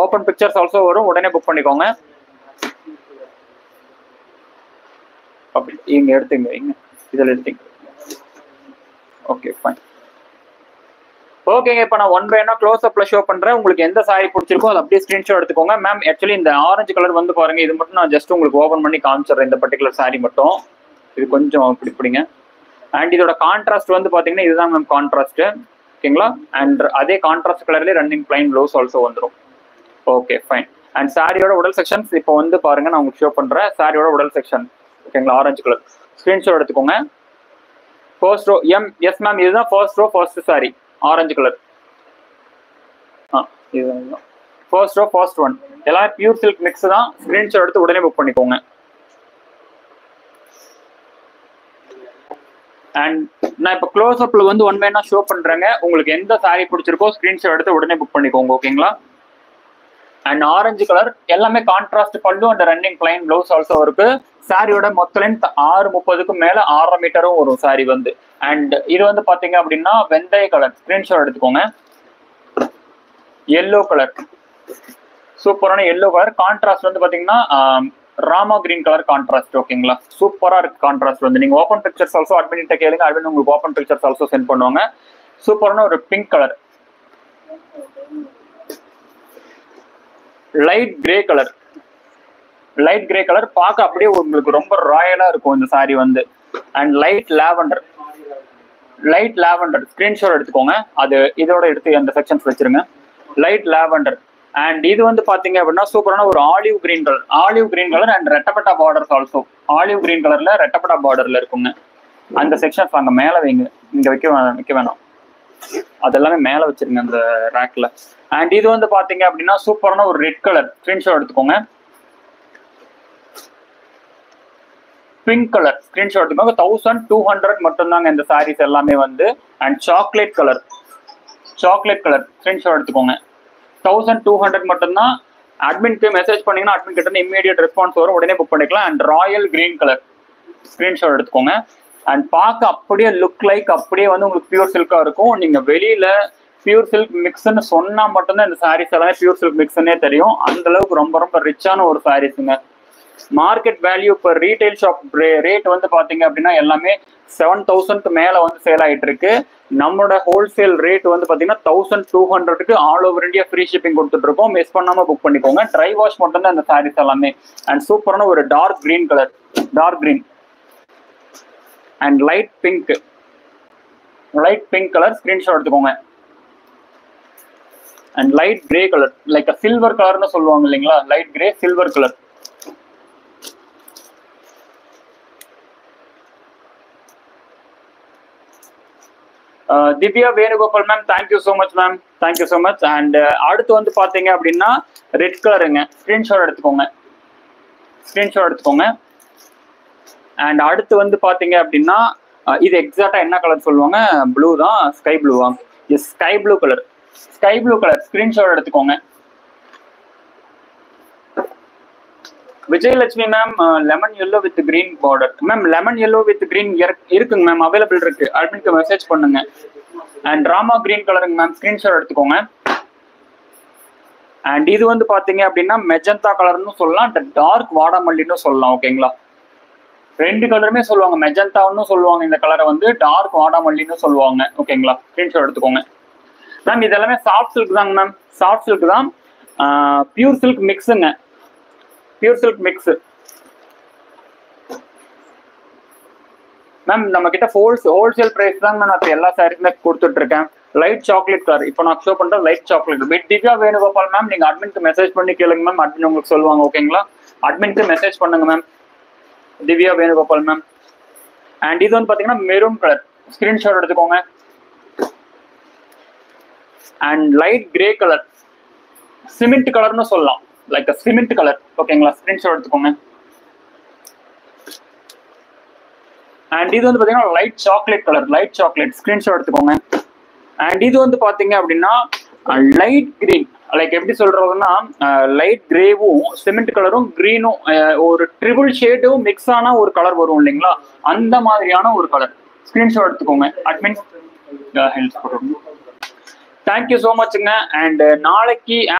Open pictures also வரும், உடனே book பண்ணிக்கோங்க. அப்படி இங்க எடுத்துங்க, இங்க இதில் எடுத்துங்க. Okay fine. ஓகேங்க, இப்போ நான் ஒன் பை ஒன்னா க்ளோஸ் அப்ல ஷோ பண்றேன். உங்களுக்கு எந்த சாரி பிடிச்சிருக்கோ அதை அப்படியே ஸ்கிரீன்ஷாட் எடுத்துக்கோங்க. மேம் ஆக்சுவலி இந்த ஆரஞ்சு கலர் வந்து பாருங்க, இது மட்டும் நான் ஜஸ்ட் உங்களுக்கு ஓபன் பண்ணி காமிச்சிடுறேன். இந்த பர்டிகுலர் சாரி மட்டும் இது கொஞ்சம் இப்படி பிடிங்க. அண்ட் இதோட கான்ட்ராஸ்ட் வந்து பாத்தீங்கன்னா இதுதான் மேம் கான்ட்ராஸ்ட், ஓகேங்களா. அண்ட் அதே கான்ட்ராஸ்ட் கலர்லேயே ரன்னிங் பிளைன் ப்ளவுஸ் ஆல்சோ வந்துடும். Okay fine. அண்ட் சாரியோட உடல் செக்ஷன்ஸ் இப்போ வந்து பாருங்க, நான் உங்களுக்கு ஷோ பண்றேன். சாரியோட உடல் செக்ஷன், ஓகேங்களா, ஆரஞ்சு கலர். ஸ்கிரீன்ஷாட் எடுத்துக்கோங்க. ஃபர்ஸ்ட் ரோ எஸ் மேம், இதுதான் first row first sari, orange colour. இதுதான் ஃபர்ஸ்ட் ரோ ஃபர்ஸ்ட் ஒன். எல்லாம் பியூர் சில்க் மிக்ஸ் தான். ஸ்கிரீன்ஷாட் எடுத்து உடனே புக் பண்ணிக்கோங்க. அண்ட் நான் இப்போ க்ளோஸ் அப்ல வந்து ஒன் பை ஒன்னா ஷோ பண்றேங்க. உங்களுக்கு எந்த சாரி பிடிச்சிருக்கோ ஸ்கிரீன்ஷாட் எடுத்து உடனே புக் பண்ணிக்கோங்க, ஓகேங்களா. அண்ட் ஆரஞ்சு கலர் எல்லாமே கான்ட்ராஸ்ட் பல்லு and running plain blouse also இருக்கு. சாரியோட மொத்த லென்த் 6:30க்கு மேல 6.5 மீட்டரும் வரும் சாரி வந்து. அண்ட் இது வந்து பாத்தீங்க அப்படின்னா வெந்தய கலர். ஸ்கிரீன்ஷாட் எடுத்துக்கோங்க. எல்லோ கலர், சூப்பரான எல்லோ கலர். கான்ட்ராஸ்ட் வந்து பாத்தீங்கன்னா ராமா கிரீன் கலர் கான்ட்ராஸ்ட், ஓகேங்களா. சூப்பரா இருக்கு கான்ட்ராஸ்ட் வந்து. நீங்க ஓப்பன் பிக்சர்ஸ் ஆல்சோ அட்மின் கிட்ட கேளுங்க, அட்மின் உங்களுக்கு ஓப்பன் பிக்சர்ஸ் ஆல்சோ சென்ட் பண்ணுவாங்க. சூப்பரான ஒரு pink colour. Light grey colour. Light grey colour பார்க்க அப்படியே உங்களுக்கு ரொம்ப ராயலா இருக்கும் இந்த சாரி வந்து. And light lavender. Light lavender screenshot எடுத்துக்கோங்க. அது இதோட எடுத்து அந்த செக்ஷன்ஸ் வச்சிருங்க. Light lavender. அண்ட் இது வந்து பாத்தீங்க அப்படின்னா சூப்பரான ஒரு olive green colour. Olive green colour and ரெட்டப்பட்டா பார்டர்ஸ் ஆல்சோ. ஆலிவ் கிரீன் கலர்ல ரெட்டப்பட்டா பார்டர்ல இருக்குங்க. அந்த செக்ஷன்ஸ் அங்க மேல வைங்க, இங்க வைக்க வேணாம். அதெல்லாமே மேல வச்சிருங்க அந்த ரேக்ல. அண்ட் இது வந்து பாத்தீங்க அப்படின்னா சூப்பரான ஒரு ரெட் கலர். ஸ்கிரீன்ஷாட் எடுத்துக்கோங்க. பிங்க் கலர் ஸ்கிரீன்ஷாட் எடுத்துக்கோங்க. 1200 மட்டும்தாங்க இந்த சாரீஸ் எல்லாமே வந்து. And chocolate colour. Chocolate colour screenshot எடுத்துக்கோங்க. 1200 மட்டும்தான். அட்மின்க்கு மெசேஜ் பண்ணீங்கன்னா அட்மின் கிட்ட இருந்து இமீடியட் ரெஸ்பான்ஸ் வரும், உடனே புக் பண்ணிக்கலாம். And Royal green colour screenshot எடுத்துக்கோங்க. அண்ட் பார்க்க அப்படியே லுக் லைக் அப்படியே வந்து உங்களுக்கு பியூர் சில்கா இருக்கும். நீங்க வெளியில பியூர் சில்க் மிக்ஸ்ன்னு சொன்னா மட்டும்தான் இந்த சாரீஸ் எல்லாமே பியூர் சில்க் மிக்ஸ்ன்னே தெரியும். அந்த அளவுக்கு ரொம்ப ரொம்ப ரிச்சான ஒரு சாரீஸுங்க. Market value per retail shop rate வந்து பாத்தீங்க அப்படின்னா எல்லாமே 7000க்கு மேல வந்து சேல் ஆயிட்டு இருக்கு. நம்மளோட ஹோல்சேல் ரேட் வந்து பாத்தீங்கன்னா 1200க்கு all over India free shipping கொடுத்துட்டு இருக்கோம். மிஸ் பண்ணாம புக் பண்ணிக்கோங்க. ட்ரை வாஷ் மட்டும் தான் இந்த சாரீஸ் எல்லாமே. அண்ட் சூப்பரான ஒரு dark green colour. Dark green and light pink. Light pink colour screenshot எடுத்துக்கோங்க. And light grey colour, like silver கலர்னு சொல்லுவாங்க இல்லைங்களா, light grey silver colour. Divya Venugopal ma'am, thank you so much ma'am, thank you so much. And அடுத்து வந்து பாத்தீங்க அப்படின்னா red கலருங்க. Screenshot எடுத்துக்கோங்க. ஸ்கிரீன்ஷாட் எடுத்துக்கோங்க. அண்ட் அடுத்து வந்து பாத்தீங்க அப்படின்னா இது எக்ஸாக்டா என்ன கலர் சொல்லுவாங்க, ப்ளூ தான், ஸ்கை ப்ளூவா? Yes, sky blue colour. Sky blue colour screenshot எடுத்துக்கோங்க. Vijayalakshmi ma'am, lemon yellow with green border. Ma'am lemon yellow with green இருக்குங்க மேம், அவைலபிள் இருக்கு. அட்மின்க்கு மெசேஜ் பண்ணுங்க. அண்ட் ராமா கிரீன் கலருங்க மேம், ஸ்கிரீன்ஷாட் எடுத்துக்கோங்க. அண்ட் இது வந்து பாத்தீங்க அப்படின்னா மெஜந்தா கலர்னு சொல்லலாம், டார்க் வாடாமல்லின்னு சொல்லலாம், ஓகேங்களா. ரெண்டு கலருமே சொல்லுவாங்க, மெஜந்தான்னு சொல்லுவாங்க இந்த கலரை வந்து, டார்க் வாடாமல்லின்னு சொல்லுவாங்க, ஓகேங்களா. ஸ்கிரீன்ஷாட் எடுத்துக்கோங்க. மேம் இது எல்லாமே சாஃப்ட் சில்க் தாங்க மேம், சாஃப்ட் சில்க் தான். பியூர் சில்க் மிக்ஸுங்க, பியூர் சில்க் மிக்ஸ். மேம் நம்ம கிட்ட ஹோல்சேல் பிரைஸ் தான் நான் எல்லா சாரீஸுமே கொடுத்துட்டு இருக்கேன். லைட் சாக்லேட் கலர் இப்போ நான் ஷோ பண்றேன், light chocolate. Bit Divya Venugopal ma'am, நீங்க அட்மின்க்கு மெசேஜ் பண்ணி கேளுங்க மேம், அட்மின் உங்களுக்கு சொல்லுவாங்க, ஓகேங்களா. அட்மின்க்கு மெசேஜ் பண்ணுங்க ma'am, Divya Venugopal ma'am. And இது வந்து பாத்தீங்கன்னா மெரூன் கலர். ஸ்கிரீன்ஷாட் எடுத்துக்கோங்க. And light grey colour, cement கலர்னு சொல்லலாம், லைக் சிமெண்ட் கலர், ஓகேங்களா. ஸ்கிரீன்ஷாட் எடுத்துக்கோங்க. அண்ட் இது வந்து பாத்தீங்கன்னா light chocolate colour, light chocolate. Screenshot எடுத்துக்கோங்க. அண்ட் இது வந்து பாத்தீங்க அப்படின்னா லைட் கிரீன், லைக் எப்படி சொல்றதுன்னா லைட் கிரேவும் சிமெண்ட் கலரும் கிரீனும் ஒரு ட்ரிபிள் ஷேடும் மிக்ஸ் ஆன ஒரு கலர் வரும் இல்லைங்களா, அந்த மாதிரியான ஒரு கலர். ஸ்கிரீன்ஷாட் எடுத்துக்கோங்க. அட்மின் தேங்க்யூ ஸோ மச்ங்க. அண்ட் நாளைக்கு